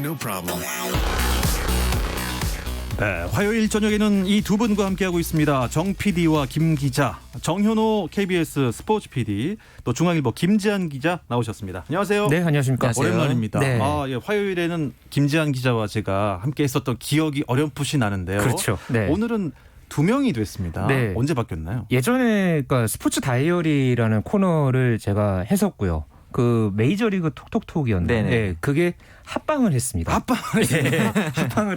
No problem. 네, 화요일 저녁에는 이 두 분과 함께하고 있습니다. 정 PD와 김 기자, 정현호 KBS 스포츠 PD, 또 중앙일보 김지한 기자 나오셨습니다. 안녕하세요. 네, 안녕하십니까. 안녕하세요. 오랜만입니다. 네. 예, 화요일에는 김지한 기자와 제가 함께 했었던 기억이 어렴풋이 나는데요. 그렇죠. 네. 오늘은 두 명이 됐습니다. 네. 언제 바뀌었나요? 예전에 그러니까 스포츠 다이어리라는 코너를 제가 했었고요. 그 메이저리그 톡톡톡이었는데 네, 그게 합방을 했습니다. 합방을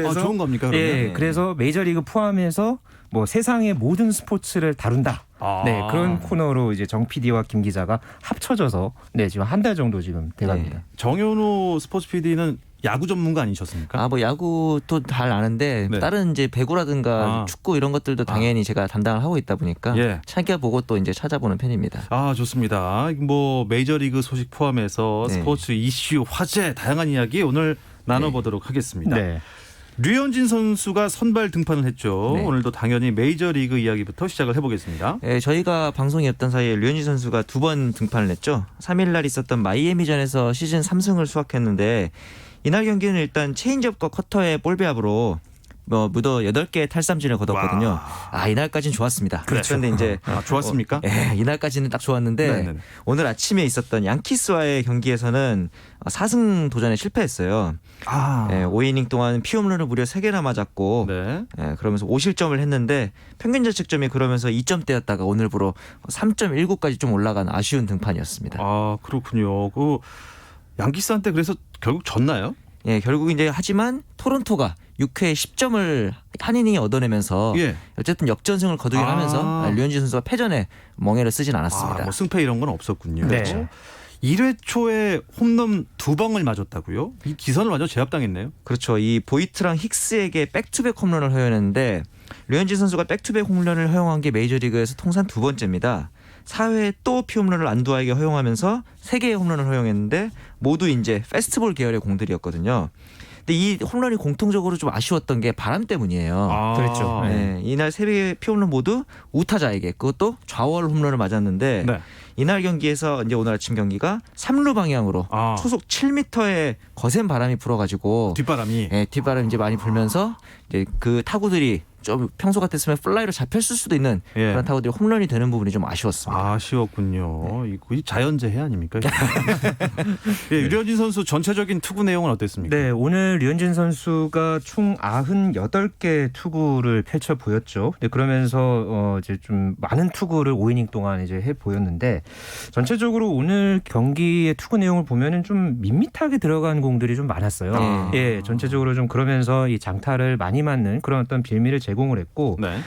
해서 좋은 겁니까? 그러면? 예, 그래서 메이저리그 포함해서 뭐 세상의 모든 스포츠를 다룬다. 네, 그런 코너로 이제 정 PD와 김 기자가 합쳐져서 네, 지금 한 달 정도 지금 돼갑니다. 네. 정현호 스포츠 PD는 야구 전문가 아니셨습니까? 뭐 야구도 잘 아는데 네. 다른 이제 배구라든가 축구 이런 것들도 당연히 제가 담당을 하고 있다 보니까 예. 챙겨보고 또 이제 찾아보는 편입니다. 좋습니다. 뭐 메이저리그 소식 포함해서 네. 스포츠 이슈, 화제, 다양한 이야기 오늘 나눠보도록 하겠습니다. 네. 류현진 선수가 선발 등판을 했죠. 네. 오늘도 당연히 메이저리그 이야기부터 시작을 해보겠습니다. 저희가 방송이 없던 사이에 류현진 선수가 2번 등판을 했죠. 3일 날 있었던 마이애미전에서 시즌 3승을 수확했는데 이날 경기는 일단 체인지업과 커터의 볼 배합으로 무더 8개의 탈삼진을 거뒀거든요. 이날까지는 좋았습니다. 그렇죠. 그런데 이제 좋았습니까? 이날까지는 딱 좋았는데 네네네. 오늘 아침에 있었던 양키스와의 경기에서는 4승 도전에 실패했어요. 5이닝 동안 피홈런을 무려 3개나 맞았고 네. 그러면서 5실점을 했는데 평균 자책점이 그러면서 2점대였다가 오늘부로 3.19까지 좀 올라간 아쉬운 등판이었습니다. 그렇군요. 그 양키스한테 그래서 결국 졌나요? 예, 결국 이제 하지만 토론토가 6회에 10점을 한 이닝에 얻어내면서 예. 어쨌든 역전승을 거두긴 하면서 류현진 선수가 패전에 멍에를 쓰진 않았습니다. 뭐 승패 이런 건 없었군요. 네. 1회 초에 홈런 2방을 맞았다고요? 이 기선을 완전 제압당했네요. 그렇죠. 이 보이트랑 힉스에게 백투백 홈런을 허용했는데 류현진 선수가 백투백 홈런을 허용한 게 메이저리그에서 통산 2번째입니다. 4회에 또 피홈런을 안두아에게 허용하면서 3개의 홈런을 허용했는데 모두 이제 페스티벌 계열의 공들이었거든요. 근데 이 홈런이 공통적으로 좀 아쉬웠던 게 바람 때문이에요. 그랬죠. 네, 이날 3개의 피홈런 모두 우타자에게 그것도 좌월 홈런을 맞았는데 네. 이날 경기에서 이제 오늘 아침 경기가 3루 방향으로 초속 7m의 거센 바람이 불어가지고 뒷바람이 뒷바람이 이제 많이 불면서 이제 그 타구들이 좀 평소 같았으면 플라이로 잡혔을 수도 있는 그런 타구들이 홈런이 되는 부분이 좀 아쉬웠습니다. 아쉬웠군요. 이 자연재해 아닙니까? 류현진 선수 전체적인 투구 내용은 어땠습니까? 네, 오늘 류현진 선수가 총 98개 투구를 펼쳐 보였죠. 네, 그러면서 이제 좀 많은 투구를 5이닝 동안 이제 해 보였는데 전체적으로 오늘 경기의 투구 내용을 보면은 좀 밋밋하게 들어간 공들이 좀 많았어요. 예, 전체적으로 좀 그러면서 이 장타를 많이 맞는 그런 어떤 빌미를 제공을 했고, 네.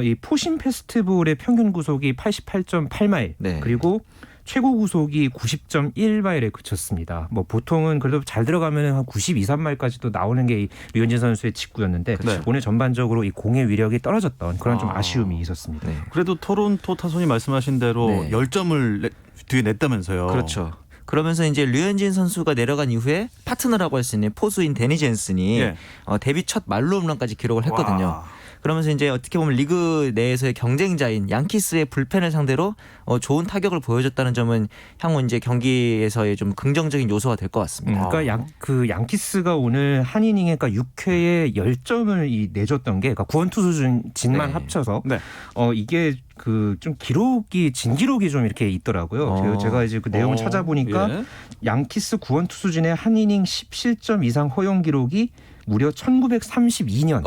이 포심 페스티벌의 평균 구속이 88.8마일, 네. 그리고 최고 구속이 90.1마일에 그쳤습니다. 뭐 보통은 그래도 잘 들어가면 한 92, 3마일까지도 나오는 게 이 류현진 선수의 직구였는데 오늘 전반적으로 이 공의 위력이 떨어졌던 그런 좀 아쉬움이 있었습니다. 네. 그래도 토론토 타선이 말씀하신 대로 10점을 뒤에 냈다면서요. 그렇죠. 그러면서 이제 류현진 선수가 내려간 이후에 파트너라고 할 수 있는 포수인 데니 젠슨이 데뷔 첫 말로 홈런까지 기록을 했거든요. 그러면서 이제 어떻게 보면 리그 내에서의 경쟁자인 양키스의 불펜을 상대로 좋은 타격을 보여줬다는 점은 향후 이제 경기에서의 좀 긍정적인 요소가 될 것 같습니다. 그러니까 양키스가 오늘 한 이닝에 그러니까 6회에 10점을 내줬던 게 그러니까 구원 투수진만 합쳐서 이게 그 좀 진기록이 좀 이렇게 있더라고요. 제가 이제 그 내용을 찾아보니까 양키스 구원 투수진의 한 이닝 10실점 이상 허용 기록이 무려 1932년.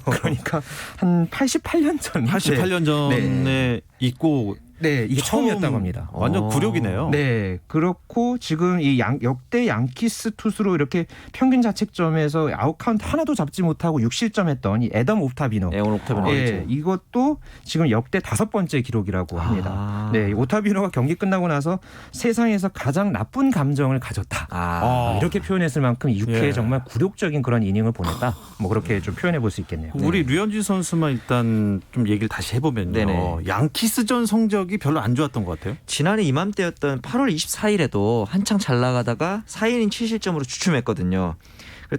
그러니까 한 88년 전. 88년 전에 있고 네, 이게 처음이었다고 합니다. 완전 굴욕이네요. 네, 그렇고 지금 이 역대 양키스 투수로 이렇게 평균 자책점에서 아웃카운트 하나도 잡지 못하고 6실점했던 이 애덤 오타비노. 오늘 오타비노. 네, 이것도 지금 역대 5번째 기록이라고 합니다. 네, 오타비노가 경기 끝나고 나서 세상에서 가장 나쁜 감정을 가졌다. 이렇게 표현했을 만큼 6회에 정말 굴욕적인 그런 이닝을 보냈다. 뭐 그렇게 좀 표현해 볼 수 있겠네요. 우리 류현진 선수만 일단 좀 얘기를 다시 해보면요. 네네. 양키스전 성적이 별로 안 좋았던 것 같아요. 지난해 이맘때였던 8월 24일에도 한창 잘 나가다가 4이닝 7실점으로 주춤했거든요.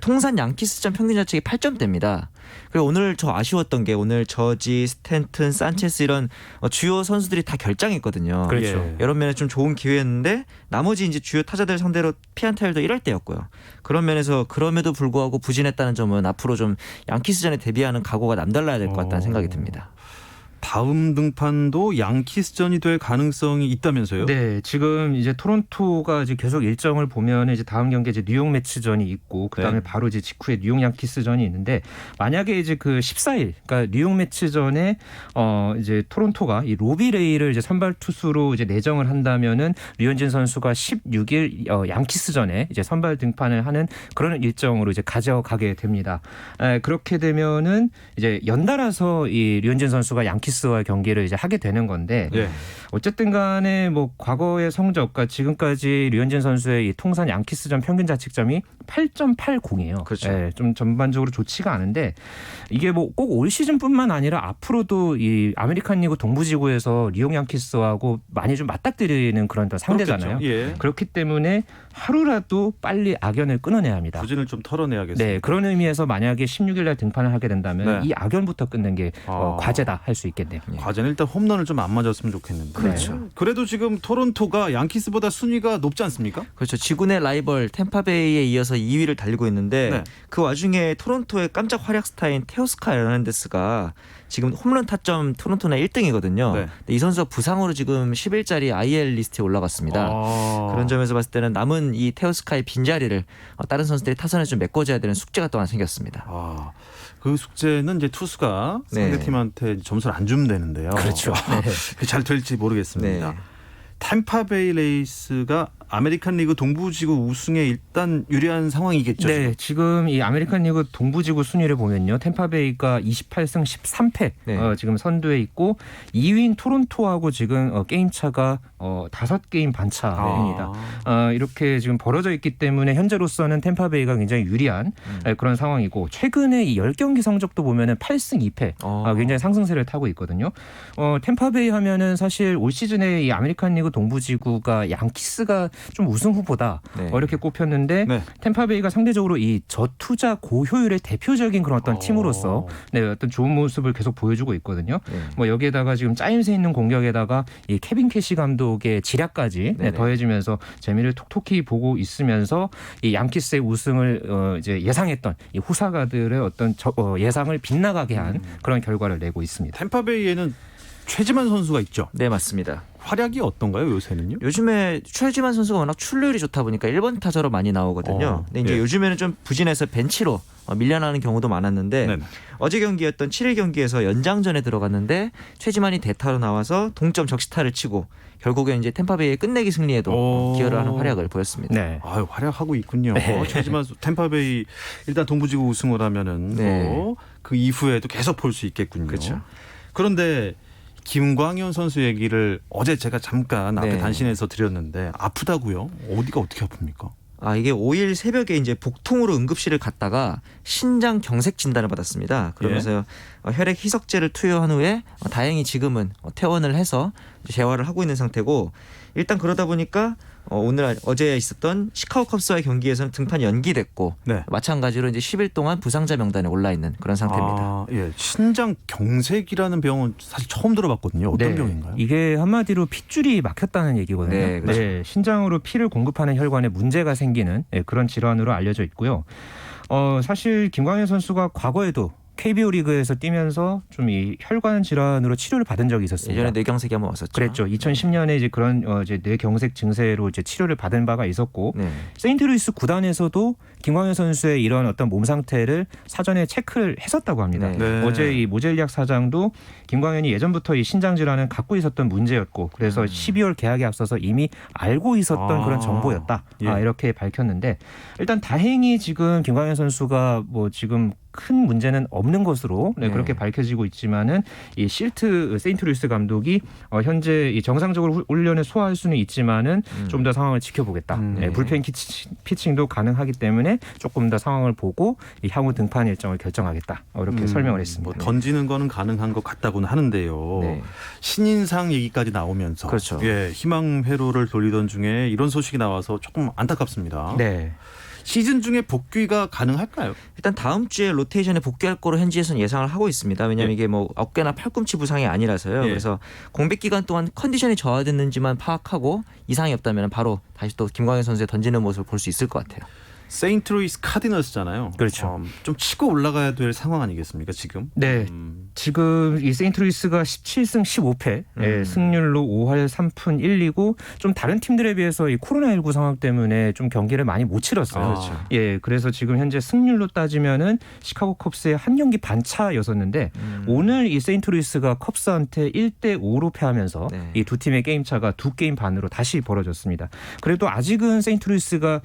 통산 양키스전 평균 자책이 8점대입니다. 그리고 오늘 저 아쉬웠던 게 오늘 저지, 스탠튼, 산체스 이런 주요 선수들이 다 결장했거든요. 그렇죠. 예. 이런 면에 좀 좋은 기회였는데 나머지 이제 주요 타자들 상대로 피안타율도 1할대였고요. 그런 면에서 그럼에도 불구하고 부진했다는 점은 앞으로 좀 양키스전에 대비하는 각오가 남달라야 될 것 같다는 생각이 듭니다. 다음 등판도 양키스전이 될 가능성이 있다면서요? 네, 지금 이제 토론토가 이제 계속 일정을 보면 이제 다음 경기 이제 뉴욕 매치전이 있고 그다음에 네. 바로 이제 직후에 뉴욕 양키스전이 있는데 만약에 이제 그 14일 그러니까 뉴욕 매치전에 이제 토론토가 이 로비 레이를 이제 선발 투수로 이제 내정을 한다면은 류현진 선수가 16일 양키스전에 이제 선발 등판을 하는 그런 일정으로 이제 가져가게 됩니다. 그렇게 되면은 이제 연달아서 이 류현진 선수가 양키스와 경기를 이제 하게 되는 건데 예. 어쨌든 간에 뭐 과거의 성적과 지금까지 류현진 선수의 이 통산 양키스전 평균 자책점이 8.80이에요. 그렇죠. 예, 좀 전반적으로 좋지가 않은데 이게 뭐 꼭 올 시즌뿐만 아니라 앞으로도 이 아메리칸 리그 동부지구에서 뉴욕 양키스하고 많이 좀 맞닥뜨리는 그런 또 상대잖아요. 그렇겠죠. 예. 그렇기 때문에 하루라도 빨리 악연을 끊어내야 합니다. 부진을 좀 털어내야겠습니다. 네, 그런 의미에서 만약에 16일 날 등판을 하게 된다면 네. 이 악연부터 끊는 게 과제다 할 수 있겠네요. 과제는 일단 홈런을 좀 안 맞았으면 좋겠는데. 그렇죠. 그래도 지금 토론토가 양키스보다 순위가 높지 않습니까? 그렇죠. 지구내 라이벌 템파베이에 이어서 2위를 달리고 있는데 네. 그 와중에 토론토의 깜짝 활약 스타인 테오스카 에르난데스가 지금 홈런 타점 토론토는 1등이거든요. 네. 이 선수가 부상으로 지금 10일짜리 IL 리스트에 올라갔습니다. 그런 점에서 봤을 때는 남은 이 테오스카의 빈자리를 다른 선수들이 타선에 좀 메꿔줘야 되는 숙제가 또 하나 생겼습니다. 그 숙제는 이제 투수가 네. 상대팀한테 점수를 안 주면 되는데요. 그렇죠. 그게 잘 될지 모르겠습니다. 네. 템파베이 레이스가 아메리칸 리그 동부지구 우승에 일단 유리한 상황이겠죠. 네, 지금 이 아메리칸 리그 동부지구 순위를 보면요. 템파베이가 28승 13패 네. 지금 선두에 있고 2위인 토론토하고 지금 게임 차가 5게임 반 차입니다. 이렇게 지금 벌어져 있기 때문에 현재로서는 템파베이가 굉장히 유리한 그런 상황이고 최근에 이 10경기 성적도 보면은 8승 2패 굉장히 상승세를 타고 있거든요. 템파베이 하면은 사실 올 시즌에 이 아메리칸 리그 동부지구가 양키스가 좀 우승 후보다 네. 이렇게 꼽혔는데 네. 템파베이가 상대적으로 이 저투자 고효율의 대표적인 그런 어떤 팀으로서 어떤 좋은 모습을 계속 보여주고 있거든요. 네. 뭐 여기에다가 지금 짜임새 있는 공격에다가 이 케빈 캐시 감독의 지략까지 더해지면서 재미를 톡톡히 보고 있으면서 이 양키스의 우승을 이제 예상했던 이 후사가들의 어떤 예상을 빗나가게 한 그런 결과를 내고 있습니다. 템파베이에는 최지만 선수가 있죠. 네, 맞습니다. 활약이 어떤가요, 요새는요? 요즘에 최지만 선수가 워낙 출루율이 좋다 보니까 1번 타자로 많이 나오거든요. 근데 이제 예. 요즘에는 좀 부진해서 벤치로 밀려나는 경우도 많았는데 네네. 어제 경기였던 7일 경기에서 연장전에 들어갔는데 최지만이 대타로 나와서 동점 적시타를 치고 결국에 이제 템파베이의 끝내기 승리에도 기여를 하는 활약을 보였습니다. 네. 아유, 활약하고 있군요. 네. 최지만 템파베이 일단 동부지구 우승을 하면은 네. 또 그 이후에도 계속 볼 수 있겠군요. 그렇죠. 그런데 김광현 선수 얘기를 어제 제가 잠깐 앞에 네. 단신해서 드렸는데 아프다고요? 어디가 어떻게 아픕니까? 이게 5일 새벽에 이제 복통으로 응급실을 갔다가 신장 경색 진단을 받았습니다. 그러면서 혈액 희석제를 투여한 후에 다행히 지금은 퇴원을 해서 재활을 하고 있는 상태고 일단 그러다 보니까 어제 있었던 시카고 컵스와의 경기에서는 등판이 연기됐고 네. 마찬가지로 이제 10일 동안 부상자 명단에 올라 있는 그런 상태입니다. 예. 신장 경색이라는 병은 사실 처음 들어봤거든요. 어떤 네. 병인가요? 이게 한마디로 핏줄이 막혔다는 얘기거든요. 네, 그렇죠. 신장으로 피를 공급하는 혈관에 문제가 생기는 그런 질환으로 알려져 있고요. 사실 김광현 선수가 과거에도 KBO 리그에서 뛰면서 좀 이 혈관 질환으로 치료를 받은 적이 있었습니다. 예전에 뇌경색이 한번 왔었죠. 그랬죠. 2010년에 이제 그런 이제 뇌경색 증세로 이제 치료를 받은 바가 있었고 네. 세인트루이스 구단에서도 김광현 선수의 이런 어떤 몸 상태를 사전에 체크를 했었다고 합니다. 네. 네. 어제 이 모젤리악 사장도 김광현이 예전부터 이 신장 질환을 갖고 있었던 문제였고 그래서 12월 계약에 앞서서 이미 알고 있었던 그런 정보였다. 예. 이렇게 밝혔는데 일단 다행히 지금 김광현 선수가 뭐 지금 큰 문제는 없는 것으로 그렇게 밝혀지고 있지만은 이 실트 세인트루이스 감독이 현재 이 정상적으로 훈련에 소화할 수는 있지만은 좀 더 상황을 지켜보겠다. 불펜 피칭도 가능하기 때문에 조금 더 상황을 보고 이 향후 등판 일정을 결정하겠다. 이렇게 설명을 했습니다. 뭐 던지는 거는 가능한 것 같다고는 하는데요. 네. 신인상 얘기까지 나오면서 그렇죠. 희망 회로를 돌리던 중에 이런 소식이 나와서 조금 안타깝습니다. 네. 시즌 중에 복귀가 가능할까요? 일단 다음 주에 로테이션에 복귀할 거로 현지에서는 예상을 하고 있습니다. 왜냐하면 이게 뭐 어깨나 팔꿈치 부상이 아니라서요. 그래서 공백 기간 동안 컨디션이 저하됐는지만 파악하고 이상이 없다면 바로 다시 또 김광현 선수의 던지는 모습을 볼 수 있을 것 같아요. 세인트루이스 카디널스잖아요. 그렇죠. 좀 치고 올라가야 될 상황 아니겠습니까 지금? 네. 지금 이 세인트루이스가 17승 15패 승률로 5할 3푼 1리고 좀 다른 팀들에 비해서 이 코로나19 상황 때문에 좀 경기를 많이 못 치렀어요. 그렇죠. 예, 그래서 지금 현재 승률로 따지면은 시카고 컵스의 한 경기 반차였었는데 오늘 이 세인트루이스가 컵스한테 1대5로 패하면서 네. 이 두 팀의 게임 차가 2게임 반으로 다시 벌어졌습니다. 그래도 아직은 세인트루이스가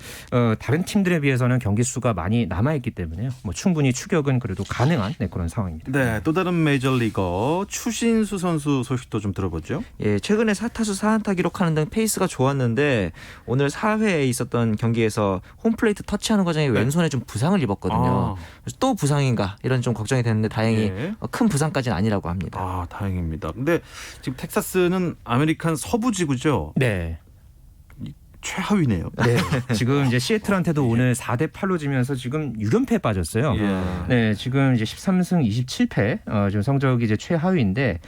다른 팀들에 비해서는 경기 수가 많이 남아있기 때문에요. 뭐 충분히 추격은 그래도 가능한 그런 상황입니다. 네, 또 다른 메이저리거 추신수 선수 소식도 좀 들어보죠. 예, 최근에 4타수 4안타 기록하는 등 페이스가 좋았는데 오늘 4회에 있었던 경기에서 홈플레이트 터치하는 과정에 왼손에 좀 부상을 입었거든요. 그래서 또 부상인가 이런 좀 걱정이 됐는데 다행히 큰 부상까지는 아니라고 합니다. 아, 다행입니다. 근데 지금 텍사스는 아메리칸 서부지구죠. 네. 최하위네요. 네. 지금 이제 시애틀한테도 오늘 4대8로 지면서 지금 6연패에 빠졌어요. 네, 지금 이제 13승 27패 지금 성적이 이제 최하위인데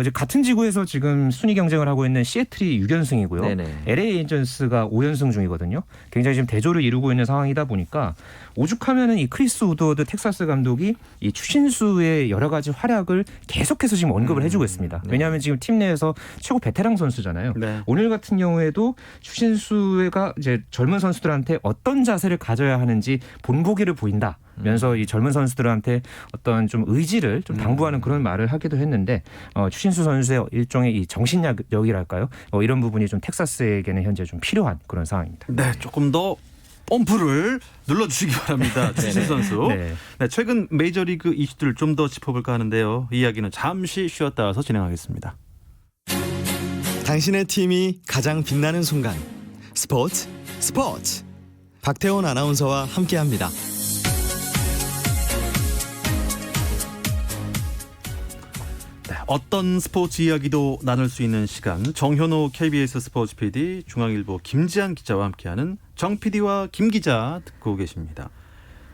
이제 같은 지구에서 지금 순위 경쟁을 하고 있는 시애틀이 6연승이고요. 네네. LA 에인전스가 5연승 중이거든요. 굉장히 지금 대조를 이루고 있는 상황이다 보니까 오죽하면은 이 크리스 우드워드 텍사스 감독이 이 추신수의 여러 가지 활약을 계속해서 지금 언급을 해주고 있습니다. 왜냐하면 지금 팀 내에서 최고 베테랑 선수잖아요. 네. 오늘 같은 경우에도 추신수가 이제 젊은 선수들한테 어떤 자세를 가져야 하는지 본보기를 보인다면서 이 젊은 선수들한테 어떤 좀 의지를 좀 당부하는 그런 말을 하기도 했는데 추신수 선수의 일종의 이 정신력이랄까요? 이런 부분이 좀 텍사스에게는 현재 좀 필요한 그런 상황입니다. 네, 조금 더 펌프를 눌러주시기 바랍니다. 추신수 선수. 네, 최근 메이저리그 이슈들을 좀 더 짚어볼까 하는데요. 이야기는 잠시 쉬었다 와서 진행하겠습니다. 당신의 팀이 가장 빛나는 순간 스포츠 박태원 아나운서와 함께합니다. 네, 어떤 스포츠 이야기도 나눌 수 있는 시간, 정현호 KBS 스포츠 PD, 중앙일보 김지한 기자와 함께하는 정 PD와 김 기자 듣고 계십니다.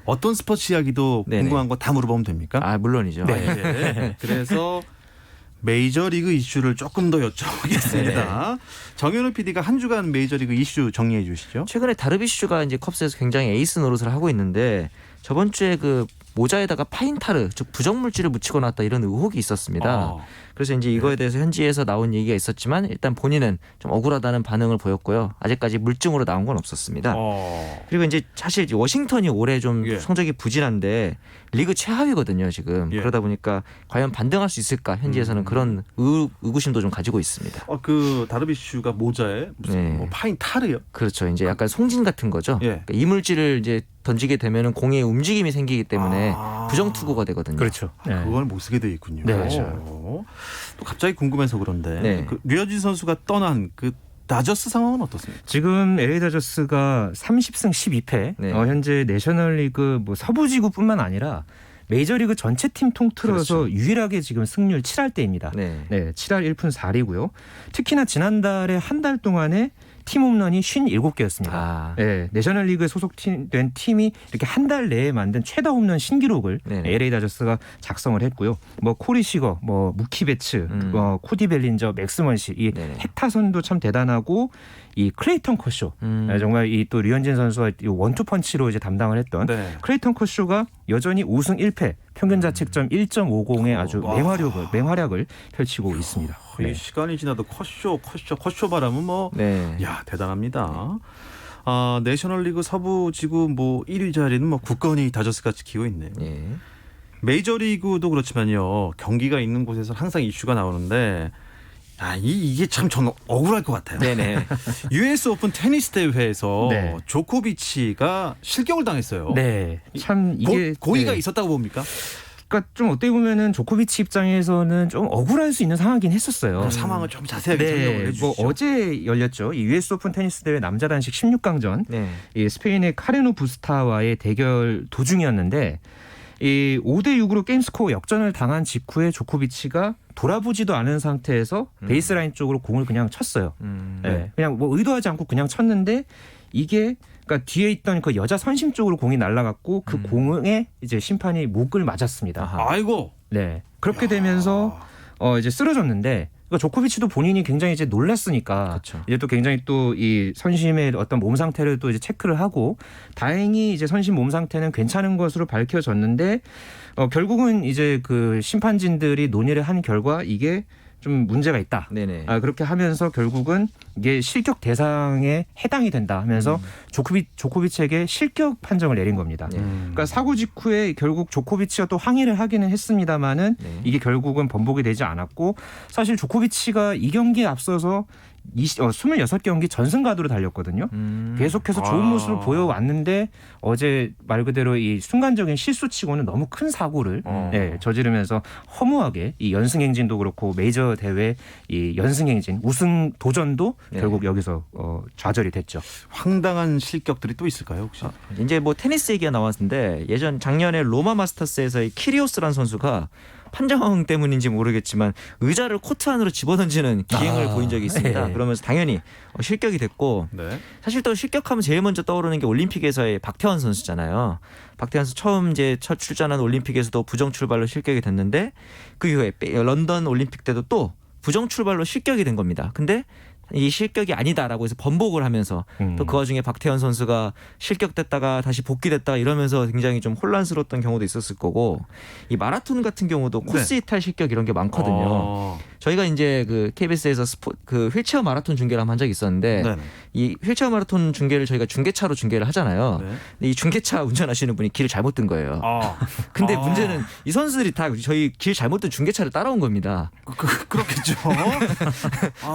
어떤 스포츠 이야기도 궁금한 거 다 물어보면 됩니까? 아, 물론이죠. 네. 그래서 메이저리그 이슈를 조금 더 여쭤보겠습니다. 정현우 PD가 한 주간 메이저리그 이슈 정리해 주시죠. 최근에 다르비슈가 이제 컵스에서 굉장히 에이스 노릇을 하고 있는데 저번 주에 그 모자에다가 파인타르, 즉 부정물질을 묻히고 나왔다 이런 의혹이 있었습니다. 그래서 이제 이거에 대해서 현지에서 나온 얘기가 있었지만 일단 본인은 좀 억울하다는 반응을 보였고요. 아직까지 물증으로 나온 건 없었습니다. 그리고 이제 사실 워싱턴이 올해 좀 성적이 부진한데 리그 최하위거든요 지금. 그러다 보니까 과연 반등할 수 있을까 현지에서는 그런 의구심도 좀 가지고 있습니다. 그 다르비슈가 모자에 무슨 뭐 파인타르요? 그렇죠. 이제 약간 송진 같은 거죠. 그러니까 이물질을 이제 던지게 되면은 공의 움직임이 생기기 때문에 부정 투구가 되거든요. 그렇죠. 그걸 못 쓰게 돼 있군요. 네. 또 갑자기 궁금해서 그런데 그 류현진 선수가 떠난 그 다저스 상황은 어떻습니까? 지금 LA 다저스가 30승 12패. 현재 내셔널리그 뭐 서부지구뿐만 아니라 메이저리그 전체 팀 통틀어서 유일하게 지금 승률 7할 대입니다. 7할 1푼 4리고요. 특히나 지난달에 한 달 동안에 팀 홈런이 57개였습니다. 내셔널리그에 소속된 팀이 이렇게 한 달 내에 만든 최다 홈런 신기록을 LA 다저스가 작성을 했고요. 뭐 코리 시거, 뭐 무키 베츠, 코디 벨린저, 맥스 먼시 이 핵타선도 참 대단하고 이 클레이턴 커쇼 정말 이 또 류현진 선수가 원투 펀치로 이제 담당을 했던 클레이턴 커쇼가 여전히 5승 1패 평균 자책점 1.50의 아주 맹활약을 펼치고 있습니다. 시간이 지나도 커쇼 바람은 뭐 야, 대단합니다. 내셔널리그 서부지구 뭐 1위 자리는 뭐 굳건히 다저스가 지키고 있네요. 메이저리그도 그렇지만요. 경기가 있는 곳에서 항상 이슈가 나오는데 이게 참 저는 억울할 것 같아요. US 오픈 테니스 대회에서 조코비치가 실격을 당했어요. 참 이게 고의가 있었다고 봅니까? 그러니까 좀 어떻게 보면은 조코비치 입장에서는 좀 억울할 수 있는 상황이긴 했었어요. 상황을 좀 자세하게 설명을 해주시죠. 뭐 어제 열렸죠. 이 US 오픈 테니스 대회 남자 단식 16강전 이 스페인의 카레노 부스타와의 대결 도중이었는데 이 5대6으로 게임 스코어 역전을 당한 직후에 조코비치가 돌아보지도 않은 상태에서 베이스라인 쪽으로 공을 그냥 쳤어요. 그냥 뭐 의도하지 않고 그냥 쳤는데 이게 그러니까 뒤에 있던 그 여자 선심 쪽으로 공이 날아갔고 그 공에 이제 심판이 목을 맞았습니다. 아이고. 네. 그렇게 되면서 이제 쓰러졌는데 그러니까 조코비치도 본인이 굉장히 이제 놀랐으니까 그렇죠. 이제 또 굉장히 또 이 선심의 어떤 몸 상태를 또 이제 체크를 하고 다행히 이제 선심 몸 상태는 괜찮은 것으로 밝혀졌는데 결국은 이제 그 심판진들이 논의를 한 결과 이게 좀 문제가 있다. 네네. 그렇게 하면서 결국은 이게 실격 대상에 해당이 된다 하면서 조코비치에게 실격 판정을 내린 겁니다. 그러니까 사고 직후에 결국 조코비치가 또 항의를 하기는 했습니다만은 이게 결국은 번복이 되지 않았고 사실 조코비치가 이 경기에 앞서서 26경기 전승가도로 달렸거든요. 계속해서 좋은 모습을 보여왔는데 어제 말 그대로 이 순간적인 실수치고는 너무 큰 사고를 저지르면서 허무하게 이 연승행진도 그렇고 메이저 대회 이 연승행진 우승 도전도 결국 여기서 좌절이 됐죠. 황당한 실격들이 또 있을까요 혹시? 이제 뭐 테니스 얘기가 나왔는데 예전 작년에 로마 마스터스에서의 키리오스라는 선수가 판정 때문인지 모르겠지만 의자를 코트 안으로 집어던지는 기행을 보인 적이 있습니다. 네. 그러면서 당연히 실격이 됐고 사실 또 실격하면 제일 먼저 떠오르는 게 올림픽에서의 박태환 선수잖아요. 박태환 선수 처음 이제 첫 출전한 올림픽에서도 부정 출발로 실격이 됐는데 그 이후에 런던 올림픽 때도 또 부정 출발로 실격이 된 겁니다. 근데 이 실격이 아니다라고 해서 번복을 하면서 또 그 와중에 박태환 선수가 실격됐다가 다시 복귀됐다가 이러면서 굉장히 좀 혼란스러웠던 경우도 있었을 거고 이 마라톤 같은 경우도 코스 이탈 실격 이런 게 많거든요. 저희가 이제 그 KBS에서 그 휠체어 마라톤 중계를 한 적이 있었는데 이 휠체어 마라톤 중계를 저희가 중계차로 중계를 하잖아요. 근데 이 중계차 운전하시는 분이 길을 잘못 든 거예요. 근데 문제는 이 선수들이 다 저희 길 잘못 든 중계차를 따라온 겁니다. 그렇겠죠.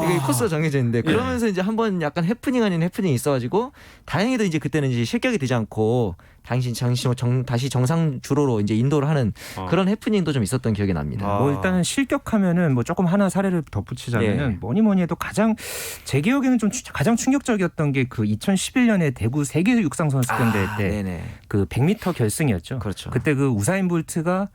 이게 코스가 정해져 있는데 그러면서 이제 한번 약간 해프닝 아닌 해프닝이 있어가지고 다행히도 이제 그때는 이제 실격이 되지 않고 다시 정상 주로로 이제 인도를 하는 그런 해프닝도 좀 있었던 기억이 납니다. 뭐 일단은 실격하면은 뭐 조금 하나 사례를 덧붙이자면은 뭐니 해도 제 기억에는 좀 가장 충격적이었던 게 그 2011년에 대구 세계 육상 선수권 대회 때 그 100m 결승이었죠. 그렇죠. 그때 그 우사인 볼트가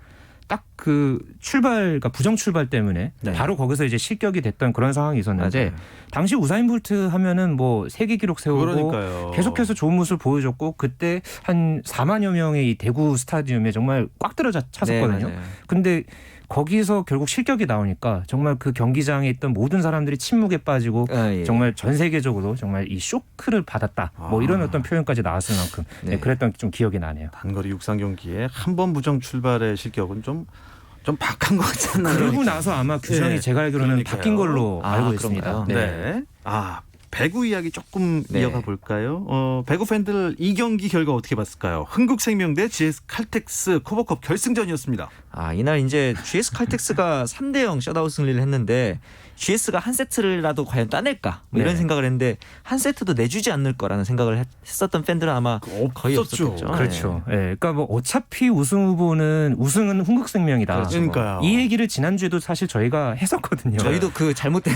딱 그 그러니까 부정 출발 때문에 바로 거기서 이제 실격이 됐던 그런 상황이 있었는데 당시 우사인 볼트 하면은 뭐 세계 기록 세우고 계속해서 좋은 모습을 보여줬고 그때 한 4만여 명의 이 대구 스타디움에 정말 꽉 들어 찼었거든요. 근데 거기서 결국 실격이 나오니까 정말 그 경기장에 있던 모든 사람들이 침묵에 빠지고 정말 전 세계적으로 정말 이 쇼크를 받았다. 뭐 이런 어떤 표현까지 나왔을 만큼 그랬던 좀 기억이 나네요. 단거리 육상 경기에 한 번 부정 출발의 실격은 좀 박한 것 같지 않나요? 그러고 나서 아마 규정이 제가 알기로는 바뀐 걸로 알고 있습니다. 배구 이야기 조금 이어가 볼까요? 배구 팬들 이 경기 결과 어떻게 봤을까요? 흥국생명 대 GS 칼텍스 코보컵 결승전이었습니다. 이날 이제 GS 칼텍스가 3대0 셧아웃 승리를 했는데 GS가 한 세트라도 과연 따낼까 뭐 이런 생각을 했는데 한 세트도 내주지 않을 거라는 생각을 했었던 팬들은 아마 거의 없었겠죠. 그렇죠. 그러니까 뭐 어차피 우승은 흥국생명이다. 그러니까요. 이 얘기를 지난주에도 사실 저희가 했었거든요. 저희도 그 잘못된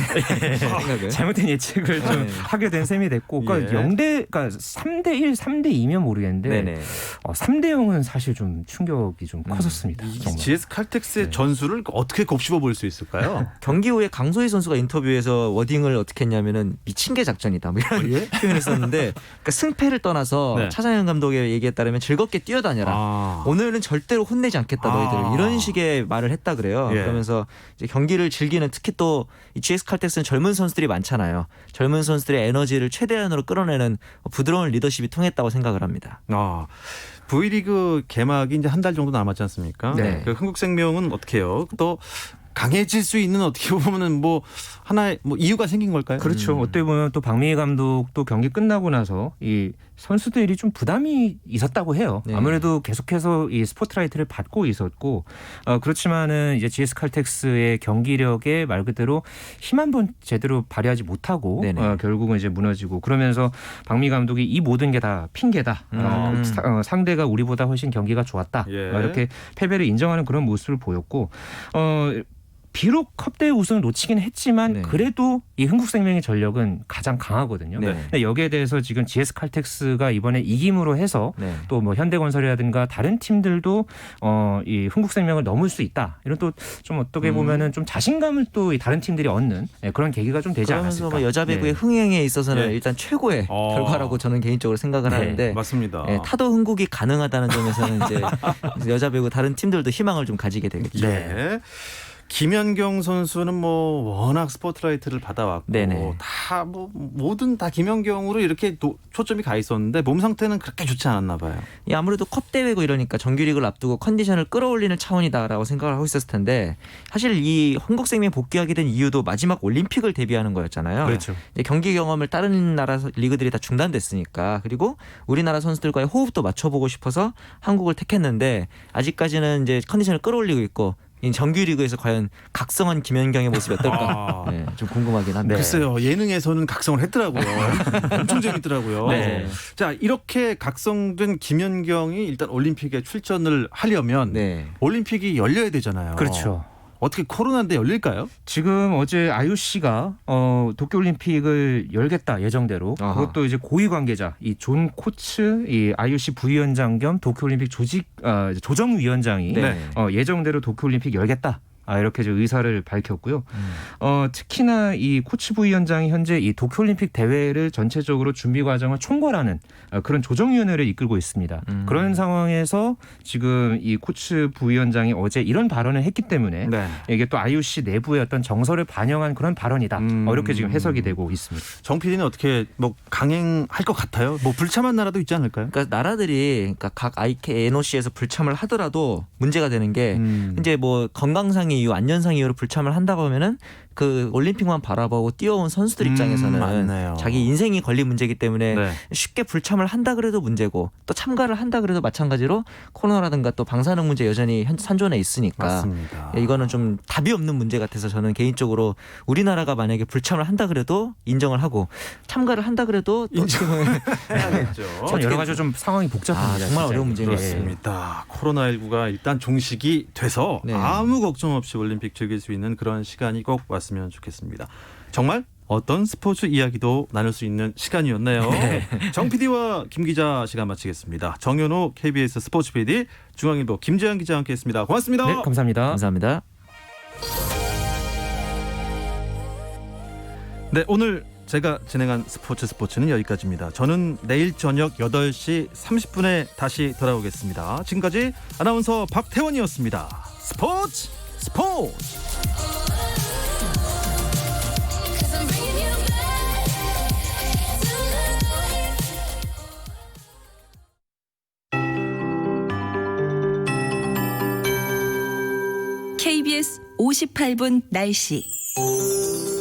생각을 잘못된 예측을 좀 하게 된 셈이 됐고 그러니까 3대1, 3대2면 모르겠는데 3대0은 사실 좀 충격이 좀 컸었습니다. GS 칼텍스의 전술을 어떻게 곱씹어 볼 수 있을까요? 경기 후에 강소희 선수가 인터뷰에서 워딩을 어떻게 했냐면은 미친 게 작전이다 뭐 이런 표현을 썼는데 그러니까 승패를 떠나서 차장현 감독의 얘기에 따르면 즐겁게 뛰어다녀라. 오늘은 절대로 혼내지 않겠다 너희들 이런 식의 말을 했다 그래요. 그러면서 이제 경기를 즐기는 특히 또 이 GS 칼텍스는 젊은 선수들이 많잖아요. 젊은 선수들의 에너지를 최대한으로 끌어내는 부드러운 리더십이 통했다고 생각을 합니다. V리그 개막이 이제 한 달 정도 남았지 않습니까? 그 흥국생명은 어떻게 해요? 또 강해질 수 있는 어떻게 보면은 뭐 하나의 뭐 이유가 생긴 걸까요? 그렇죠. 어떻게 보면 또 박미희 감독도 경기 끝나고 나서 이 선수들이 좀 부담이 있었다고 해요. 아무래도 계속해서 이 스포트라이트를 받고 있었고 그렇지만은 이제 GS 칼텍스의 경기력에 말 그대로 힘 한번 제대로 발휘하지 못하고 결국은 이제 무너지고 그러면서 박미희 감독이 이 모든 게 다 핑계다. 상대가 우리보다 훨씬 경기가 좋았다. 이렇게 패배를 인정하는 그런 모습을 보였고 비록 컵대회 우승을 놓치긴 했지만 네. 그래도 이 흥국생명의 전력은 가장 강하거든요. 네. 근데 여기에 대해서 지금 GS칼텍스가 이번에 이김으로 해서 네. 또 뭐 현대건설이라든가 다른 팀들도 이 흥국생명을 넘을 수 있다. 이런 또 좀 어떻게 보면은 좀 자신감을 또 이 다른 팀들이 얻는 그런 계기가 좀 되지 그러면서 않았을까. 뭐 여자 배구의 네. 흥행에 있어서는 네. 일단 최고의 결과라고 저는 개인적으로 생각을 네. 하는데 맞습니다. 타도 흥국이 가능하다는 점에서는 이제 여자 배구 다른 팀들도 희망을 좀 가지게 되겠죠. 네. 김연경 선수는 뭐 워낙 스포트라이트를 받아왔고 네네. 다 뭐 뭐든 다 김연경으로 이렇게 초점이 가 있었는데 몸 상태는 그렇게 좋지 않았나 봐요. 아무래도 컵 대회고 이러니까 정규리그를 앞두고 컨디션을 끌어올리는 차원이다라고 생각을 하고 있었을 텐데 사실 이 흥국생명 복귀하게 된 이유도 마지막 올림픽을 대비하는 거였잖아요. 그렇죠. 이제 경기 경험을 다른 나라 리그들이 다 중단됐으니까 그리고 우리나라 선수들과의 호흡도 맞춰보고 싶어서 한국을 택했는데 아직까지는 이제 컨디션을 끌어올리고 있고 이 정규리그에서 과연 각성한 김연경의 모습이 어떨까 네, 좀 궁금하긴 합니다. 글쎄요. 예능에서는 각성을 했더라고요. 엄청 재밌더라고요. 네. 자, 이렇게 각성된 김연경이 일단 올림픽에 출전을 하려면 네. 올림픽이 열려야 되잖아요. 그렇죠. 어떻게 코로나인데 열릴까요? 지금 어제 IOC가 도쿄올림픽을 열겠다 예정대로 아하. 그것도 이제 고위 관계자 이 존 코츠 이 IOC 부위원장 겸 도쿄올림픽 조정위원장이 네. 예정대로 도쿄올림픽 열겠다. 이렇게 이제 의사를 밝혔고요. 특히나 이 코치 부위원장이 현재 이 도쿄올림픽 대회를 전체적으로 준비 과정을 총괄하는 그런 조정위원회를 이끌고 있습니다. 그런 상황에서 지금 이 코치 부위원장이 어제 이런 발언을 했기 때문에 네. 이게 또 IOC 내부의 어떤 정서를 반영한 그런 발언이다. 이렇게 지금 해석이 되고 있습니다. 정 PD는 어떻게 뭐 강행할 것 같아요? 뭐 불참한 나라도 있지 않을까요? 그러니까 나라들이 각 NOC에서 불참을 하더라도 문제가 되는 게 이제 뭐 건강상의 이유, 안전상 이유로 불참을 한다고 하면은 그 올림픽만 바라보고 뛰어온 선수들 입장에서는 맞네요. 자기 인생이 걸린 문제이기 때문에 네. 쉽게 불참을 한다 그래도 문제고 또 참가를 한다 그래도 마찬가지로 코로나라든가 또 방사능 문제 여전히 산존해 있으니까 맞습니다. 이거는 좀 답이 없는 문제 같아서 저는 개인적으로 우리나라가 만약에 불참을 한다 그래도 인정을 하고 참가를 한다 그래도 또 해야겠죠. 참 여러 가지 좀 상황이 복잡합니다. 정말 진짜. 어려운 문제네요. 그렇습니다. 코로나19가 일단 종식이 돼서 네. 아무 걱정 없이 올림픽 즐길 수 있는 그런 시간이 꼭 왔으면 좋겠습니다. 정말 어떤 스포츠 이야기도 나눌 수 있는 시간이었네요. 정 PD와 김 기자 시간 마치겠습니다. 정현호 KBS 스포츠 PD, 중앙일보 김재현 기자와 함께했습니다. 고맙습니다. 네, 감사합니다. 감사합니다. 네, 오늘 제가 진행한 스포츠는 여기까지입니다. 저는 내일 저녁 8시 30분에 다시 돌아오겠습니다. 지금까지 아나운서 박태원이었습니다. 스포츠! KBS 58분 날씨.